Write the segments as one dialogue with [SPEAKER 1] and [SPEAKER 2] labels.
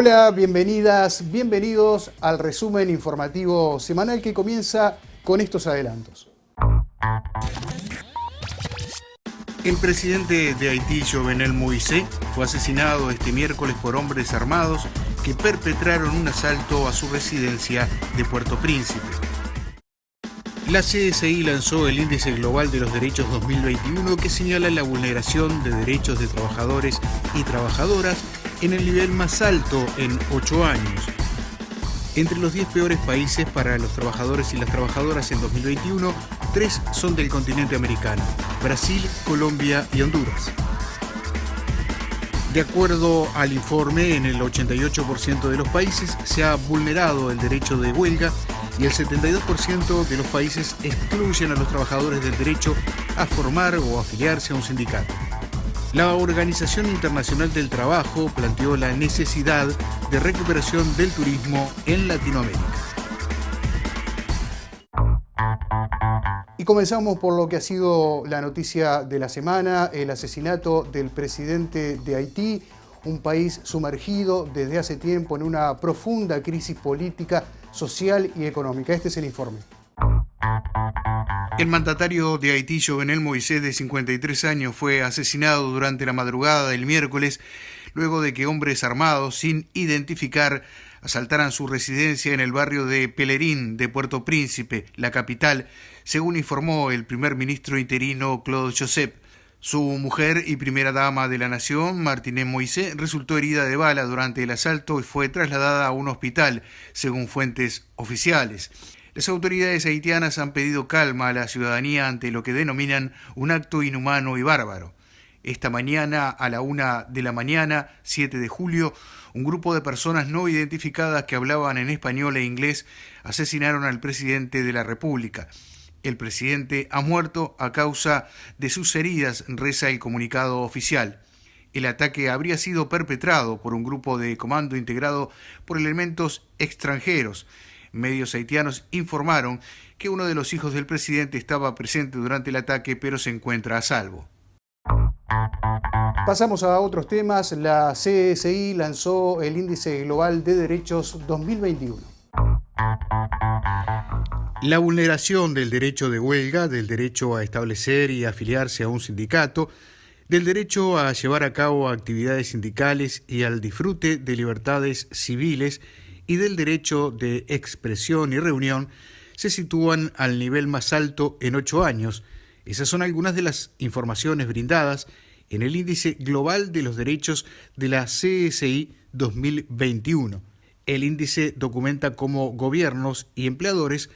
[SPEAKER 1] Hola, bienvenidas, bienvenidos al resumen informativo semanal que comienza con estos adelantos.
[SPEAKER 2] El presidente de Haití, Jovenel Moïse, fue asesinado este miércoles por hombres armados que perpetraron un asalto a su residencia de Puerto Príncipe. La CSI lanzó el Índice Global de los Derechos 2021 que señala la vulneración de derechos de trabajadores y trabajadoras en el nivel más alto en 8 años. Entre los 10 peores países para los trabajadores y las trabajadoras en 2021, 3 son del continente americano: Brasil, Colombia y Honduras. De acuerdo al informe, en el 88% de los países se ha vulnerado el derecho de huelga y el 72% de los países excluyen a los trabajadores del derecho a formar o afiliarse a un sindicato. La Organización Internacional del Trabajo planteó la necesidad de recuperación del turismo en Latinoamérica.
[SPEAKER 1] Y comenzamos por lo que ha sido la noticia de la semana, el asesinato del presidente de Haití, un país sumergido desde hace tiempo en una profunda crisis política, social y económica. Este es el informe.
[SPEAKER 2] El mandatario de Haití, Jovenel Moïse, de 53 años, fue asesinado durante la madrugada del miércoles, luego de que hombres armados sin identificar asaltaran su residencia en el barrio de Pelerín de Puerto Príncipe, la capital, según informó el primer ministro interino Claude Joseph. Su mujer y primera dama de la nación, Martine Moïse, resultó herida de bala durante el asalto y fue trasladada a un hospital, según fuentes oficiales. Las autoridades haitianas han pedido calma a la ciudadanía ante lo que denominan un acto inhumano y bárbaro. Esta mañana, a la 1 de la mañana, 7 de julio, un grupo de personas no identificadas que hablaban en español e inglés asesinaron al presidente de la República. El presidente ha muerto a causa de sus heridas, reza el comunicado oficial. El ataque habría sido perpetrado por un grupo de comando integrado por elementos extranjeros. Medios haitianos informaron que uno de los hijos del presidente estaba presente durante el ataque, pero se encuentra a salvo.
[SPEAKER 1] Pasamos a otros temas. La CSI lanzó el Índice Global de Derechos 2021.
[SPEAKER 2] La vulneración del derecho de huelga, del derecho a establecer y afiliarse a un sindicato, del derecho a llevar a cabo actividades sindicales y al disfrute de libertades civiles y del derecho de expresión y reunión se sitúan al nivel más alto en 8 años. Esas son algunas de las informaciones brindadas en el Índice Global de los Derechos de la CSI 2021. El índice documenta cómo gobiernos y empleadores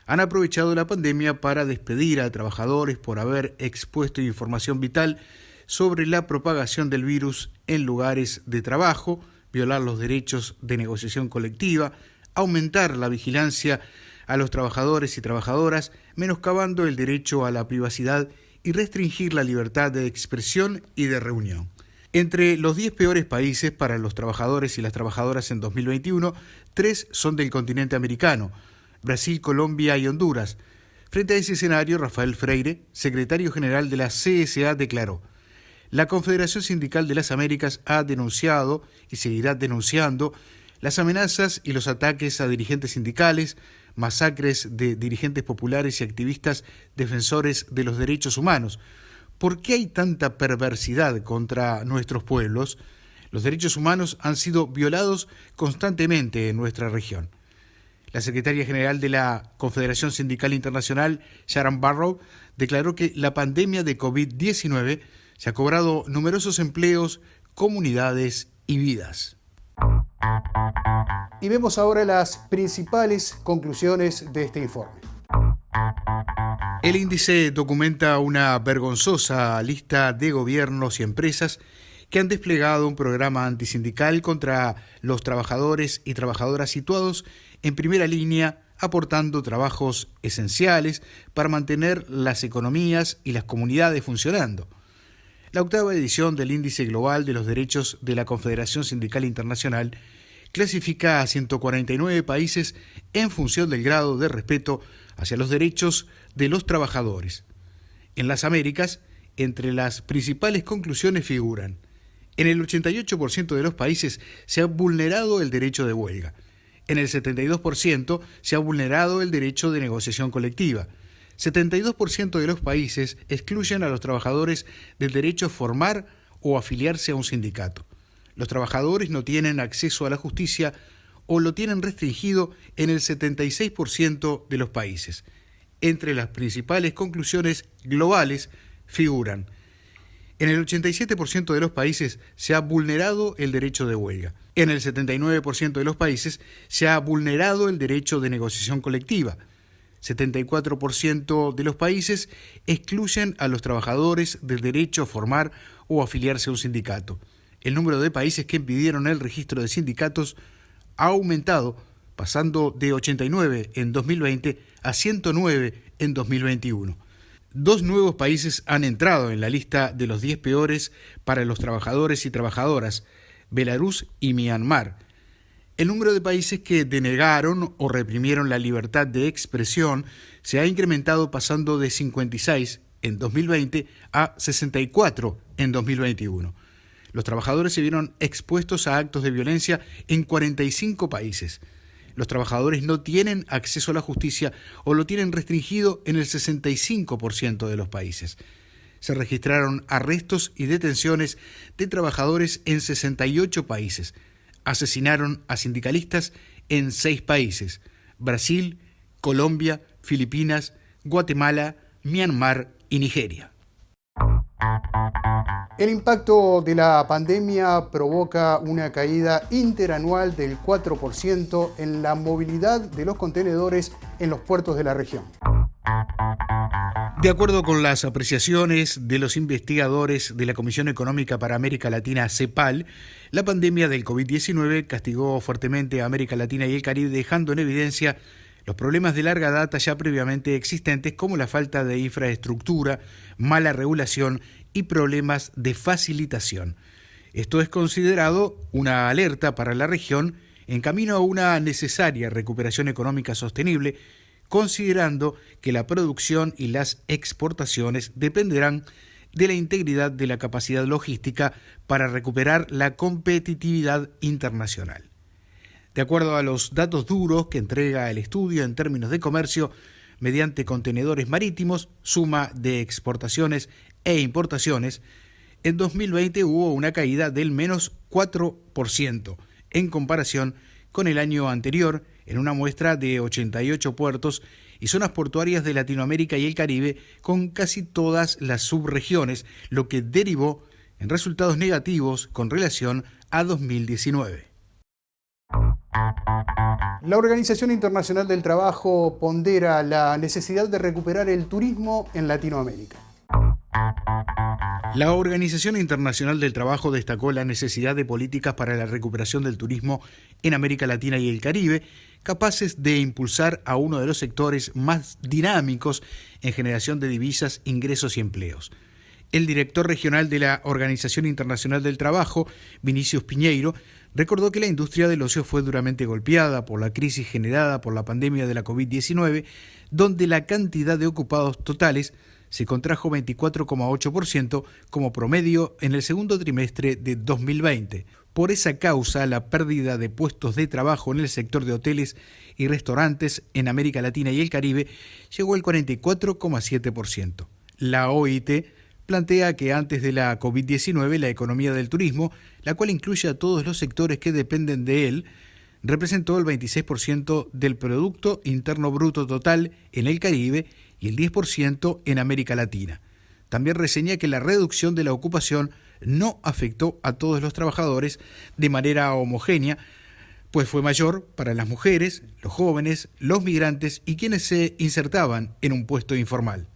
[SPEAKER 2] han aprovechado la pandemia para despedir a trabajadores por haber expuesto información vital sobre la propagación del virus en lugares de trabajo, violar los derechos de negociación colectiva, aumentar la vigilancia a los trabajadores y trabajadoras, menoscabando el derecho a la privacidad y restringir la libertad de expresión y de reunión. Entre los 10 peores países para los trabajadores y las trabajadoras en 2021, 3 son del continente americano: Brasil, Colombia y Honduras. Frente a ese escenario, Rafael Freire, secretario general de la CSA, declaró: la Confederación Sindical de las Américas ha denunciado y seguirá denunciando las amenazas y los ataques a dirigentes sindicales, masacres de dirigentes populares y activistas defensores de los derechos humanos. ¿Por qué hay tanta perversidad contra nuestros pueblos? Los derechos humanos han sido violados constantemente en nuestra región. La secretaria general de la Confederación Sindical Internacional, Sharon Barrow, declaró que la pandemia de COVID-19 se ha cobrado numerosos empleos, comunidades y vidas.
[SPEAKER 1] Y vemos ahora las principales conclusiones de este informe.
[SPEAKER 2] El índice documenta una vergonzosa lista de gobiernos y empresas que han desplegado un programa antisindical contra los trabajadores y trabajadoras situados en primera línea, aportando trabajos esenciales para mantener las economías y las comunidades funcionando. La 8ª edición del Índice Global de los Derechos de la Confederación Sindical Internacional clasifica a 149 países en función del grado de respeto hacia los derechos de los trabajadores. En las Américas, entre las principales conclusiones figuran: En el 88% de los países se ha vulnerado el derecho de huelga. En el 72% se ha vulnerado el derecho de negociación colectiva. 72% de los países excluyen a los trabajadores del derecho a formar o afiliarse a un sindicato. Los trabajadores no tienen acceso a la justicia o lo tienen restringido en el 76% de los países. Entre las principales conclusiones globales figuran: en el 87% de los países se ha vulnerado el derecho de huelga. En el 79% de los países se ha vulnerado el derecho de negociación colectiva. 74% de los países excluyen a los trabajadores del derecho a formar o afiliarse a un sindicato. El número de países que impidieron el registro de sindicatos ha aumentado, pasando de 89 en 2020 a 109 en 2021. 2 nuevos países han entrado en la lista de los 10 peores para los trabajadores y trabajadoras: Belarus y Myanmar. El número de países que denegaron o reprimieron la libertad de expresión se ha incrementado, pasando de 56 en 2020 a 64 en 2021. Los trabajadores se vieron expuestos a actos de violencia en 45 países. Los trabajadores no tienen acceso a la justicia o lo tienen restringido en el 65% de los países. Se registraron arrestos y detenciones de trabajadores en 68 países. Asesinaron a sindicalistas en 6 países: Brasil, Colombia, Filipinas, Guatemala, Myanmar y Nigeria.
[SPEAKER 1] El impacto de la pandemia provoca una caída interanual del 4% en la movilidad de los contenedores en los puertos de la región.
[SPEAKER 2] De acuerdo con las apreciaciones de los investigadores de la Comisión Económica para América Latina, CEPAL, la pandemia del COVID-19 castigó fuertemente a América Latina y el Caribe, dejando en evidencia los problemas de larga data ya previamente existentes, como la falta de infraestructura, mala regulación y problemas de facilitación. Esto es considerado una alerta para la región en camino a una necesaria recuperación económica sostenible, considerando que la producción y las exportaciones dependerán de la integridad de la capacidad logística para recuperar la competitividad internacional. De acuerdo a los datos duros que entrega el estudio en términos de comercio mediante contenedores marítimos, suma de exportaciones e importaciones, en 2020 hubo una caída del menos 4% en comparación con el año anterior, en una muestra de 88 puertos y zonas portuarias de Latinoamérica y el Caribe, con casi todas las subregiones, lo que derivó en resultados negativos con relación a 2019.
[SPEAKER 1] La Organización Internacional del Trabajo pondera la necesidad de recuperar el turismo en Latinoamérica.
[SPEAKER 2] La Organización Internacional del Trabajo destacó la necesidad de políticas para la recuperación del turismo en América Latina y el Caribe, capaces de impulsar a uno de los sectores más dinámicos en generación de divisas, ingresos y empleos. El director regional de la Organización Internacional del Trabajo, Vinicius Piñeiro, recordó que la industria del ocio fue duramente golpeada por la crisis generada por la pandemia de la COVID-19, donde la cantidad de ocupados totales se contrajo 24,8% como promedio en el segundo trimestre de 2020. Por esa causa, la pérdida de puestos de trabajo en el sector de hoteles y restaurantes en América Latina y el Caribe llegó al 44,7%. La OIT plantea que antes de la COVID-19 la economía del turismo, la cual incluye a todos los sectores que dependen de él, representó el 26% del Producto Interno Bruto total en el Caribe y el 10% en América Latina. También reseña que la reducción de la ocupación no afectó a todos los trabajadores de manera homogénea, pues fue mayor para las mujeres, los jóvenes, los migrantes y quienes se insertaban en un puesto informal.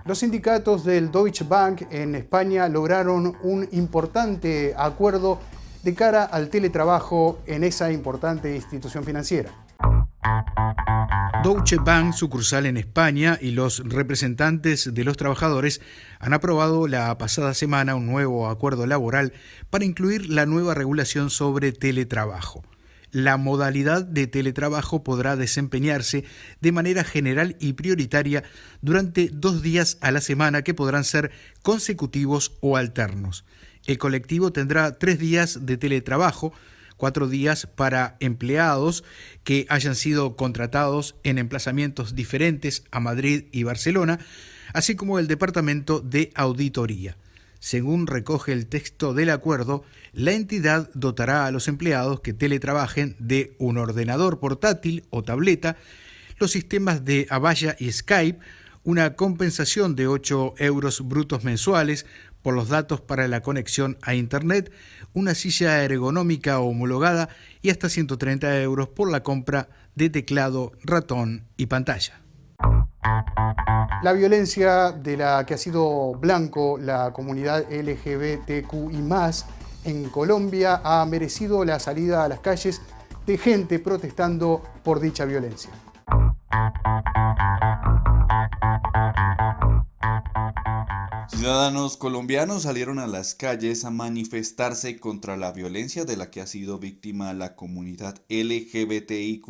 [SPEAKER 1] Los sindicatos del Deutsche Bank en España lograron un importante acuerdo de cara al teletrabajo en esa importante institución financiera.
[SPEAKER 2] Deutsche Bank, sucursal en España, y los representantes de los trabajadores han aprobado la pasada semana un nuevo acuerdo laboral para incluir la nueva regulación sobre teletrabajo. La modalidad de teletrabajo podrá desempeñarse de manera general y prioritaria durante 2 días a la semana, que podrán ser consecutivos o alternos. El colectivo tendrá 3 días de teletrabajo, 4 días para empleados que hayan sido contratados en emplazamientos diferentes a Madrid y Barcelona, así como el Departamento de Auditoría. Según recoge el texto del acuerdo, la entidad dotará a los empleados que teletrabajen de un ordenador portátil o tableta, los sistemas de Avaya y Skype, una compensación de 8 euros brutos mensuales por los datos para la conexión a Internet, una silla ergonómica homologada y hasta 130 euros por la compra de teclado, ratón y pantalla.
[SPEAKER 1] La violencia de la que ha sido blanco la comunidad LGBTQI+, en Colombia ha merecido la salida a las calles de gente protestando por dicha violencia.
[SPEAKER 3] Ciudadanos colombianos salieron a las calles a manifestarse contra la violencia de la que ha sido víctima la comunidad LGBTIQ+,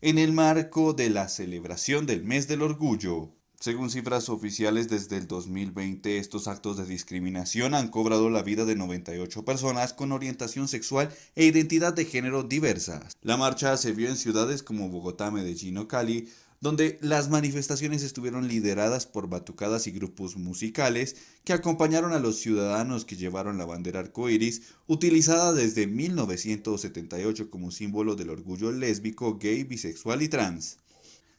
[SPEAKER 3] en el marco de la celebración del Mes del Orgullo. Según cifras oficiales, desde el 2020, estos actos de discriminación han cobrado la vida de 98 personas con orientación sexual e identidad de género diversas. La marcha se vio en ciudades como Bogotá, Medellín o Cali, donde las manifestaciones estuvieron lideradas por batucadas y grupos musicales que acompañaron a los ciudadanos que llevaron la bandera arcoíris, utilizada desde 1978 como símbolo del orgullo lésbico, gay, bisexual y trans.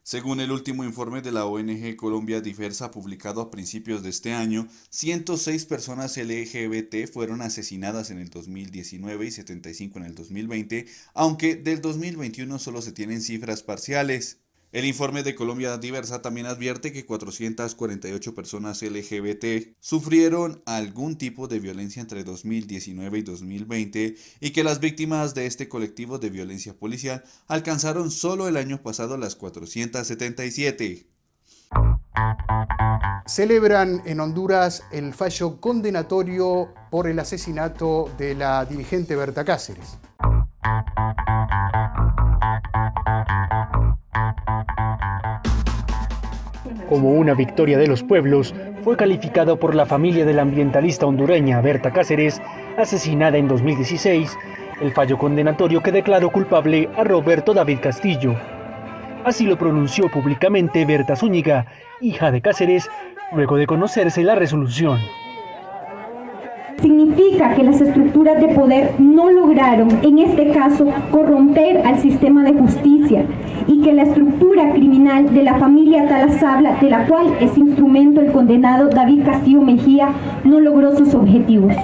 [SPEAKER 3] Según el último informe de la ONG Colombia Diversa publicado a principios de este año, 106 personas LGBT fueron asesinadas en el 2019 y 75 en el 2020, aunque del 2021 solo se tienen cifras parciales. El informe de Colombia Diversa también advierte que 448 personas LGBT sufrieron algún tipo de violencia entre 2019 y 2020 y que las víctimas de este colectivo de violencia policial alcanzaron solo el año pasado las 477.
[SPEAKER 1] Celebran en Honduras el fallo condenatorio por el asesinato de la dirigente Berta Cáceres.
[SPEAKER 4] Como una victoria de los pueblos, fue calificado por la familia de la ambientalista hondureña Berta Cáceres, asesinada en 2016, el fallo condenatorio que declaró culpable a Roberto David Castillo. Así lo pronunció públicamente Berta Zúñiga, hija de Cáceres, luego de conocerse la resolución.
[SPEAKER 5] Significa que las estructuras de poder no lograron, en este caso, corromper al sistema de justicia y que la estructura criminal de la familia Talasabla, de la cual es instrumento el condenado David Castillo Mejía, no logró sus objetivos.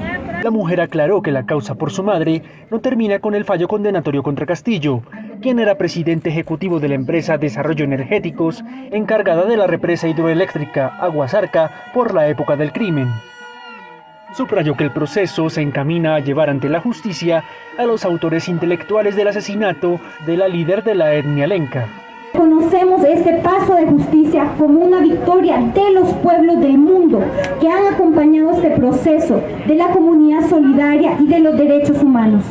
[SPEAKER 4] La mujer aclaró que la causa por su madre no termina con el fallo condenatorio contra Castillo, quien era presidente ejecutivo de la empresa Desarrollo Energéticos, encargada de la represa hidroeléctrica Aguasarca por la época del crimen. Subrayó que el proceso se encamina a llevar ante la justicia a los autores intelectuales del asesinato de la líder de la etnia lenca.
[SPEAKER 5] Conocemos este paso de justicia como una victoria de los pueblos del mundo que han acompañado este proceso, de la comunidad solidaria y de los derechos humanos.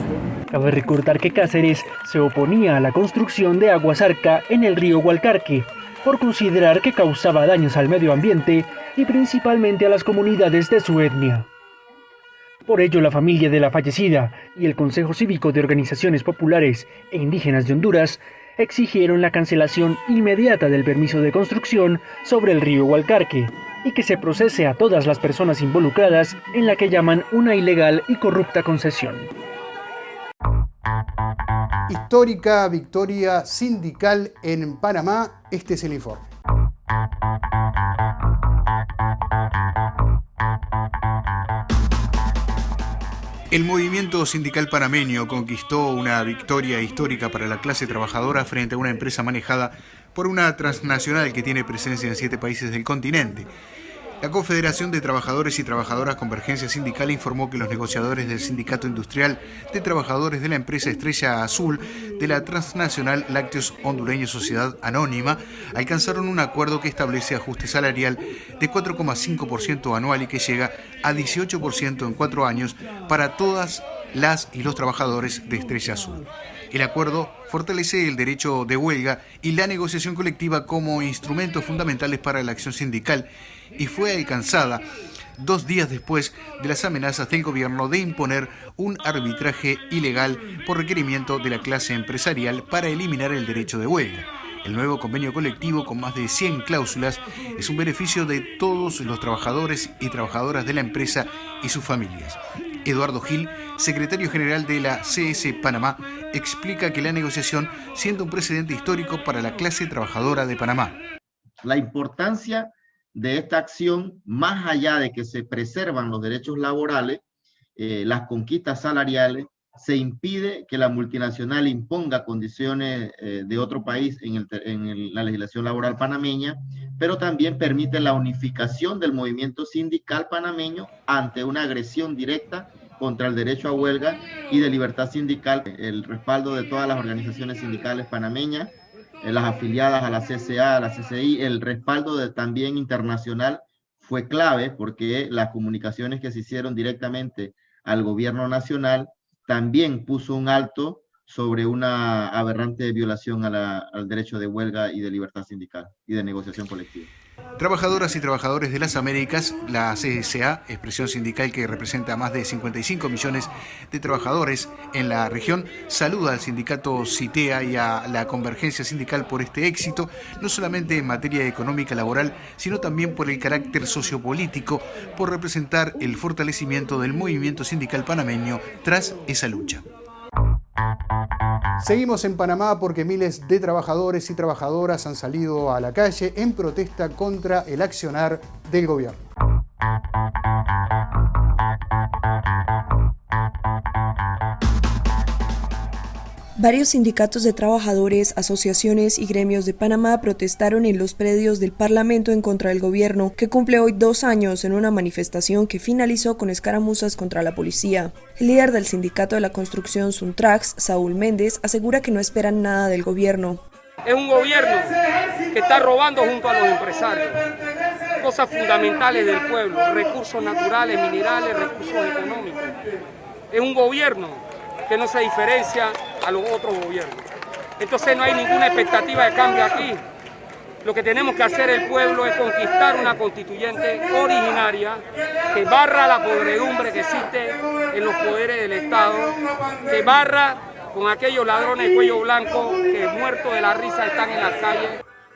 [SPEAKER 4] Cabe recordar que Cáceres se oponía a la construcción de Aguasarca en el río Gualcarque, por considerar que causaba daños al medio ambiente y principalmente a las comunidades de su etnia. Por ello, la familia de la fallecida y el Consejo Cívico de Organizaciones Populares e Indígenas de Honduras exigieron la cancelación inmediata del permiso de construcción sobre el río Gualcarque y que se procese a todas las personas involucradas en la que llaman una ilegal y corrupta concesión.
[SPEAKER 1] Histórica victoria sindical en Panamá. Este es el informe.
[SPEAKER 2] El movimiento sindical panameño conquistó una victoria histórica para la clase trabajadora frente a una empresa manejada por una transnacional que tiene presencia en 7 países del continente. La Confederación de Trabajadores y Trabajadoras Convergencia Sindical informó que los negociadores del Sindicato Industrial de Trabajadores de la empresa Estrella Azul de la transnacional Lácteos Hondureños Sociedad Anónima alcanzaron un acuerdo que establece ajuste salarial de 4,5% anual y que llega a 18% en 4 años para todas las y los trabajadores de Estrella Azul. El acuerdo fortalece el derecho de huelga y la negociación colectiva como instrumentos fundamentales para la acción sindical y fue alcanzada 2 días después de las amenazas del gobierno de imponer un arbitraje ilegal por requerimiento de la clase empresarial para eliminar el derecho de huelga. El nuevo convenio colectivo, con más de 100 cláusulas, es un beneficio de todos los trabajadores y trabajadoras de la empresa y sus familias. Eduardo Gil, secretario general de la CS Panamá, explica que la negociación siente un precedente histórico para la clase trabajadora de Panamá.
[SPEAKER 6] La importancia de esta acción, más allá de que se preservan los derechos laborales, las conquistas salariales, se impide que la multinacional imponga condiciones de otro país en la legislación laboral panameña, pero también permite la unificación del movimiento sindical panameño ante una agresión directa contra el derecho a huelga y de libertad sindical. El respaldo de todas las organizaciones sindicales panameñas, las afiliadas a la CCA, a la CCI, el respaldo también internacional fue clave porque las comunicaciones que se hicieron directamente al gobierno nacional también puso un alto sobre una aberrante violación al derecho de huelga y de libertad sindical y de negociación colectiva.
[SPEAKER 2] Trabajadoras y trabajadores de las Américas, la CSA, expresión sindical que representa a más de 55 millones de trabajadores en la región, saluda al sindicato CITEA y a la convergencia sindical por este éxito, no solamente en materia económica laboral, sino también por el carácter sociopolítico, por representar el fortalecimiento del movimiento sindical panameño tras esa lucha.
[SPEAKER 1] Seguimos en Panamá porque miles de trabajadores y trabajadoras han salido a la calle en protesta contra el accionar del gobierno.
[SPEAKER 7] Varios sindicatos de trabajadores, asociaciones y gremios de Panamá protestaron en los predios del Parlamento en contra del gobierno, que cumple hoy 2 años en una manifestación que finalizó con escaramuzas contra la policía. El líder del sindicato de la construcción Suntrax, Saúl Méndez, asegura que no esperan nada del gobierno.
[SPEAKER 8] Es un gobierno que está robando junto a los empresarios cosas fundamentales del pueblo, recursos naturales, minerales, recursos económicos. Es un gobierno que no se diferencia a los otros gobiernos. Entonces no hay ninguna expectativa de cambio aquí. Lo que tenemos que hacer el pueblo es conquistar una constituyente originaria que barra la podredumbre que existe en los poderes del Estado, que barra con aquellos ladrones de cuello blanco que muertos de la risa están en las calles.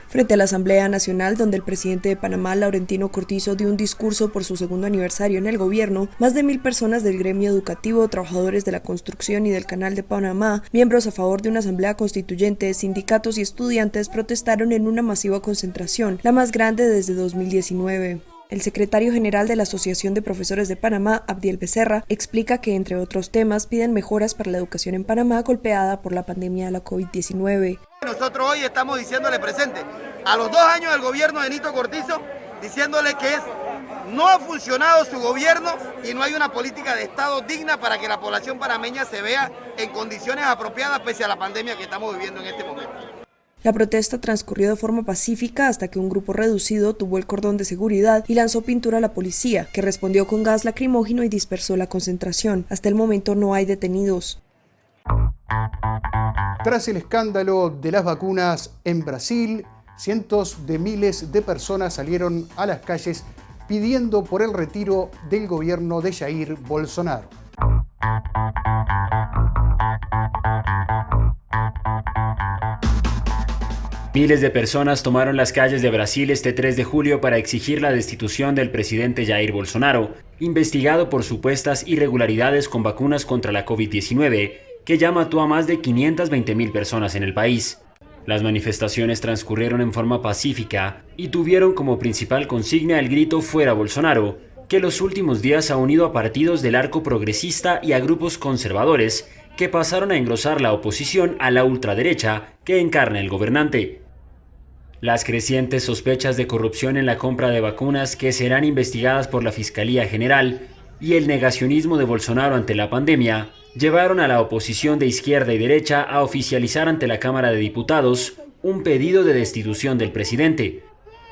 [SPEAKER 7] Frente a la Asamblea Nacional, donde el presidente de Panamá, Laurentino Cortizo, dio un discurso por su 2º aniversario en el gobierno, más de 1.000 personas del gremio educativo, trabajadores de la construcción y del Canal de Panamá, miembros a favor de una asamblea constituyente, sindicatos y estudiantes protestaron en una masiva concentración, la más grande desde 2019. El secretario general de la Asociación de Profesores de Panamá, Abdiel Becerra, explica que, entre otros temas, piden mejoras para la educación en Panamá golpeada por la pandemia de la COVID-19.
[SPEAKER 9] Nosotros hoy estamos diciéndole presente a los 2 años del gobierno de Nito Cortizo, diciéndole que no ha funcionado su gobierno y no hay una política de Estado digna para que la población panameña se vea en condiciones apropiadas pese a la pandemia que estamos viviendo en este momento.
[SPEAKER 7] La protesta transcurrió de forma pacífica hasta que un grupo reducido tuvo el cordón de seguridad y lanzó pintura a la policía, que respondió con gas lacrimógeno y dispersó la concentración. Hasta el momento no hay detenidos.
[SPEAKER 1] Tras el escándalo de las vacunas en Brasil, cientos de miles de personas salieron a las calles pidiendo por el retiro del gobierno de Jair Bolsonaro.
[SPEAKER 10] Miles de personas tomaron las calles de Brasil este 3 de julio para exigir la destitución del presidente Jair Bolsonaro, investigado por supuestas irregularidades con vacunas contra la COVID-19, que ya mató a más de 520.000 personas en el país. Las manifestaciones transcurrieron en forma pacífica y tuvieron como principal consigna el grito "Fuera Bolsonaro", que los últimos días ha unido a partidos del arco progresista y a grupos conservadores que pasaron a engrosar la oposición a la ultraderecha que encarna el gobernante. Las crecientes sospechas de corrupción en la compra de vacunas que serán investigadas por la Fiscalía General y el negacionismo de Bolsonaro ante la pandemia llevaron a la oposición de izquierda y derecha a oficializar ante la Cámara de Diputados un pedido de destitución del presidente.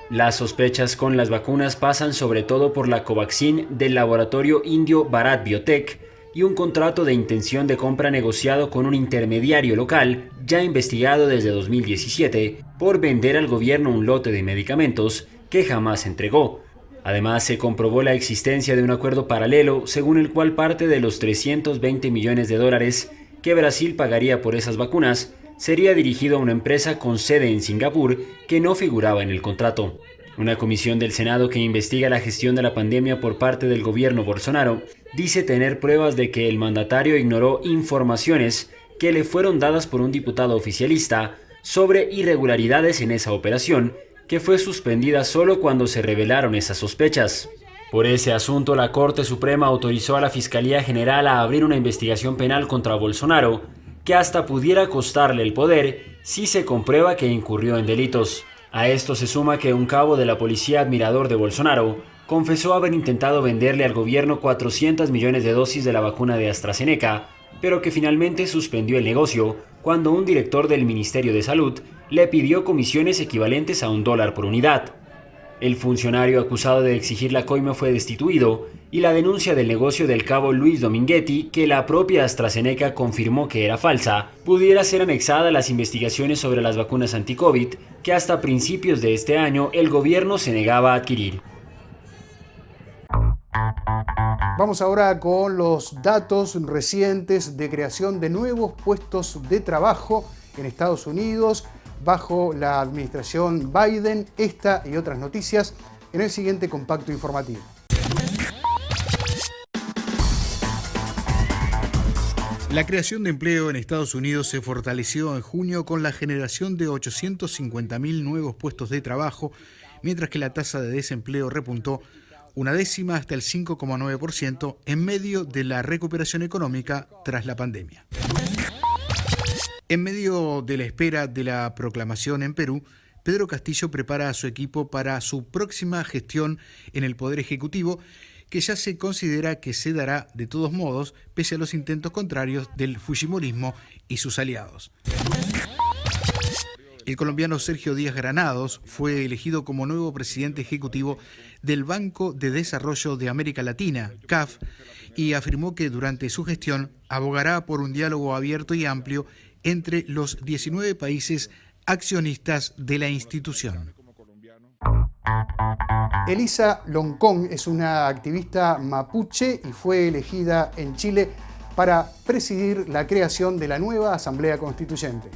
[SPEAKER 10] Las sospechas con las vacunas pasan sobre todo por la Covaxin del laboratorio indio Bharat Biotech y un contrato de intención de compra negociado con un intermediario local ya investigado desde 2017 por vender al gobierno un lote de medicamentos que jamás entregó. Además, se comprobó la existencia de un acuerdo paralelo según el cual parte de los 320 millones de dólares que Brasil pagaría por esas vacunas sería dirigido a una empresa con sede en Singapur que no figuraba en el contrato. Una comisión del Senado que investiga la gestión de la pandemia por parte del gobierno Bolsonaro dice tener pruebas de que el mandatario ignoró informaciones que le fueron dadas por un diputado oficialista sobre irregularidades en esa operación, que fue suspendida solo cuando se revelaron esas sospechas. Por ese asunto, la Corte Suprema autorizó a la Fiscalía General a abrir una investigación penal contra Bolsonaro, que hasta pudiera costarle el poder si se comprueba que incurrió en delitos. A esto se suma que un cabo de la policía admirador de Bolsonaro confesó haber intentado venderle al gobierno 400 millones de dosis de la vacuna de AstraZeneca, pero que finalmente suspendió el negocio cuando un director del Ministerio de Salud le pidió comisiones equivalentes a $1 por unidad. El funcionario acusado de exigir la coima fue destituido y la denuncia del negocio del cabo Luis Dominghetti, que la propia AstraZeneca confirmó que era falsa, pudiera ser anexada a las investigaciones sobre las vacunas anti-COVID que hasta principios de este año el gobierno se negaba a adquirir.
[SPEAKER 1] Vamos ahora con los datos recientes de creación de nuevos puestos de trabajo en Estados Unidos bajo la administración Biden. Esta y otras noticias en el siguiente compacto informativo.
[SPEAKER 2] La creación de empleo en Estados Unidos se fortaleció en junio con la generación de 850.000 nuevos puestos de trabajo, mientras que la tasa de desempleo repuntó una décima hasta el 5,9% en medio de la recuperación económica tras la pandemia. En medio de la espera de la proclamación en Perú, Pedro Castillo prepara a su equipo para su próxima gestión en el Poder Ejecutivo, que ya se considera que se dará de todos modos, pese a los intentos contrarios del fujimorismo y sus aliados. El colombiano Sergio Díaz Granados fue elegido como nuevo presidente ejecutivo del Banco de Desarrollo de América Latina, CAF, y afirmó que durante su gestión abogará por un diálogo abierto y amplio entre los 19 países accionistas de la institución.
[SPEAKER 1] Elisa Loncón es una activista mapuche y fue elegida en Chile para presidir la creación de la nueva Asamblea Constituyente.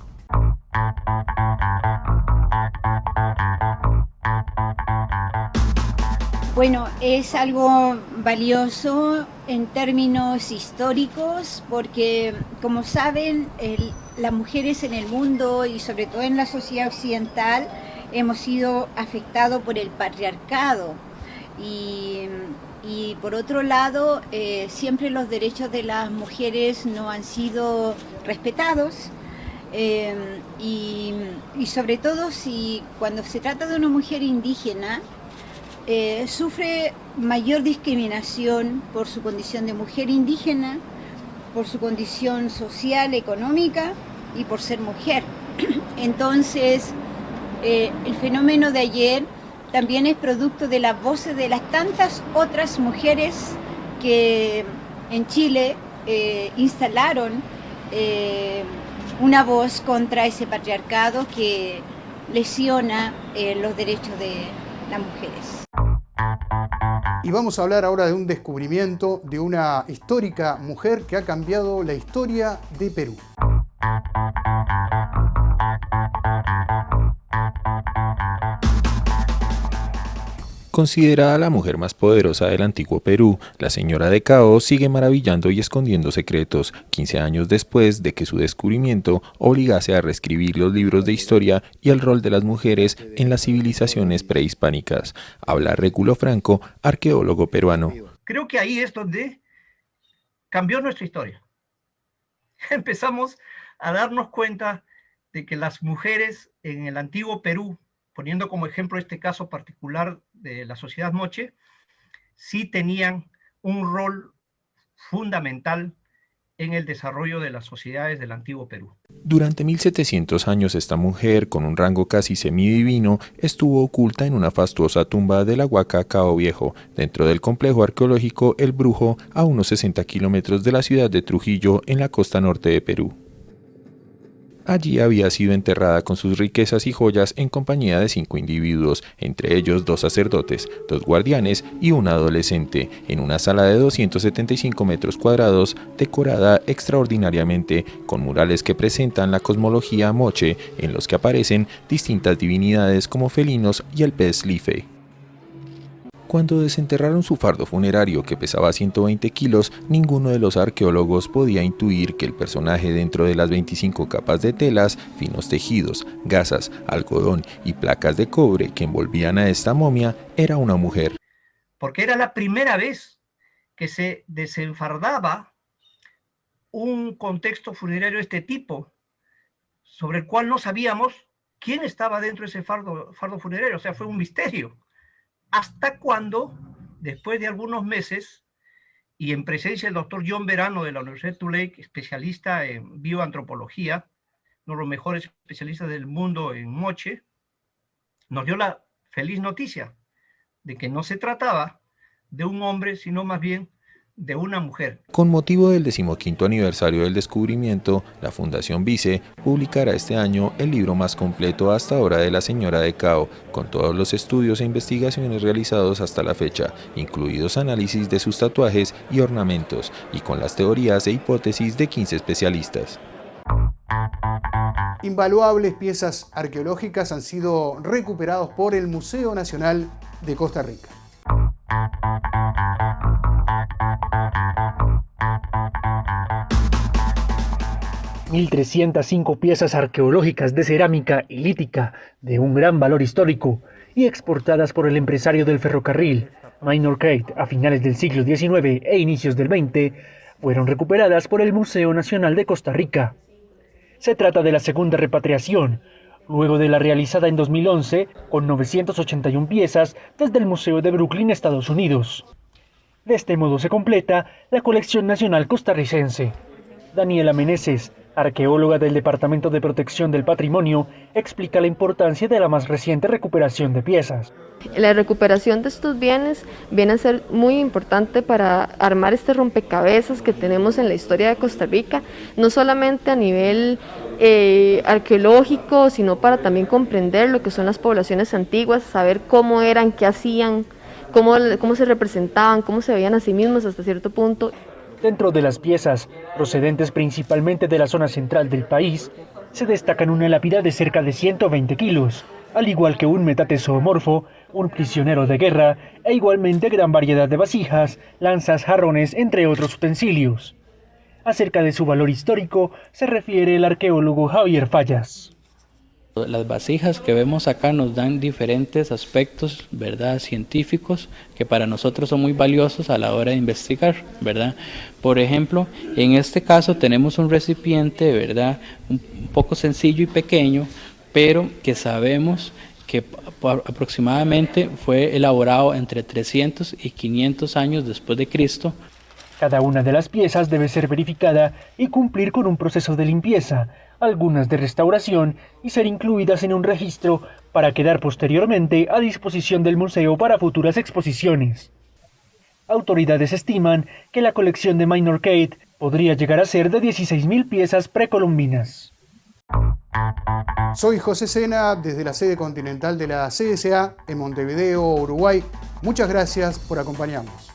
[SPEAKER 11] Bueno, es algo valioso en términos históricos porque, como saben, las mujeres en el mundo y sobre todo en la sociedad occidental hemos sido afectados por el patriarcado y por otro lado siempre los derechos de las mujeres no han sido respetados y sobre todo cuando se trata de una mujer indígena sufre mayor discriminación por su condición de mujer indígena, por su condición social, económica y por ser mujer. Entonces, el fenómeno de ayer también es producto de las voces de las tantas otras mujeres que en Chile instalaron una voz contra ese patriarcado que lesiona los derechos de las mujeres.
[SPEAKER 1] Y vamos a hablar ahora de un descubrimiento de una histórica mujer que ha cambiado la historia de Perú.
[SPEAKER 12] Considerada la mujer más poderosa del antiguo Perú, la señora de Cao sigue maravillando y escondiendo secretos, 15 años después de que su descubrimiento obligase a reescribir los libros de historia y el rol de las mujeres en las civilizaciones prehispánicas. Habla Réculo Franco, arqueólogo peruano.
[SPEAKER 13] Creo que ahí es donde cambió nuestra historia. Empezamos a darnos cuenta de que las mujeres en el antiguo Perú, poniendo como ejemplo este caso particular de la sociedad moche, sí tenían un rol fundamental en el desarrollo de las sociedades del antiguo Perú.
[SPEAKER 12] Durante 1700 años esta mujer, con un rango casi semidivino, estuvo oculta en una fastuosa tumba de la Huaca Cao Viejo, dentro del complejo arqueológico El Brujo, a unos 60 kilómetros de la ciudad de Trujillo, en la costa norte de Perú. Allí había sido enterrada con sus riquezas y joyas en compañía de 5 individuos, entre ellos 2 sacerdotes, 2 guardianes y un adolescente, en una sala de 275 metros cuadrados, decorada extraordinariamente con murales que presentan la cosmología moche, en los que aparecen distintas divinidades como felinos y el pez life. Cuando desenterraron su fardo funerario, que pesaba 120 kilos, ninguno de los arqueólogos podía intuir que el personaje dentro de las 25 capas de telas, finos tejidos, gasas, algodón y placas de cobre que envolvían a esta momia era una mujer.
[SPEAKER 13] Porque era la primera vez que se desenfardaba un contexto funerario de este tipo, sobre el cual no sabíamos quién estaba dentro de ese fardo funerario, o sea, fue un misterio. Hasta cuando, después de algunos meses, y en presencia del doctor John Verano de la Universidad de Tulane, especialista en bioantropología, uno de los mejores especialistas del mundo en moche, nos dio la feliz noticia de que no se trataba de un hombre, sino más bien de una mujer.
[SPEAKER 12] Con motivo del 15º aniversario del descubrimiento, la Fundación Vice publicará este año el libro más completo hasta ahora de la señora de Cao, con todos los estudios e investigaciones realizados hasta la fecha, incluidos análisis de sus tatuajes y ornamentos, y con las teorías e hipótesis de 15 especialistas.
[SPEAKER 1] Invaluables piezas arqueológicas han sido recuperados por el Museo Nacional de Costa Rica.
[SPEAKER 4] $1,305 piezas arqueológicas de cerámica y lítica de un gran valor histórico y exportadas por el empresario del ferrocarril Minor Keith a finales del siglo XIX e inicios del XX, fueron recuperadas por el Museo Nacional de Costa Rica. Se trata de la segunda repatriación, luego de la realizada en 2011 con 981 piezas desde el Museo de Brooklyn, Estados Unidos. De este modo se completa la colección nacional costarricense. Daniela Meneses, arqueóloga del Departamento de Protección del Patrimonio, explica la importancia de la más reciente recuperación de piezas.
[SPEAKER 14] La recuperación de estos bienes viene a ser muy importante para armar este rompecabezas que tenemos en la historia de Costa Rica, no solamente a nivel arqueológico, sino para también comprender lo que son las poblaciones antiguas, saber cómo eran, qué hacían, cómo se representaban, cómo se veían a sí mismos hasta cierto punto.
[SPEAKER 4] Dentro de las piezas, procedentes principalmente de la zona central del país, se destacan una lápida de cerca de 120 kilos, al igual que un metate zoomorfo, un prisionero de guerra e igualmente gran variedad de vasijas, lanzas, jarrones, entre otros utensilios. Acerca de su valor histórico se refiere el arqueólogo Javier Fallas.
[SPEAKER 15] Las vasijas que vemos acá nos dan diferentes aspectos, ¿verdad?, científicos que para nosotros son muy valiosos a la hora de investigar, ¿verdad? Por ejemplo, en este caso tenemos un recipiente, ¿verdad?, un poco sencillo y pequeño, pero que sabemos que aproximadamente fue elaborado entre 300 y 500 años después de Cristo.
[SPEAKER 4] Cada una de las piezas debe ser verificada y cumplir con un proceso de limpieza, algunas de restauración y ser incluidas en un registro para quedar posteriormente a disposición del museo para futuras exposiciones. Autoridades estiman que la colección de Minor Keith podría llegar a ser de 16.000 piezas precolombinas.
[SPEAKER 1] Soy José Sena, desde la sede continental de la CSA en Montevideo, Uruguay. Muchas gracias por acompañarnos.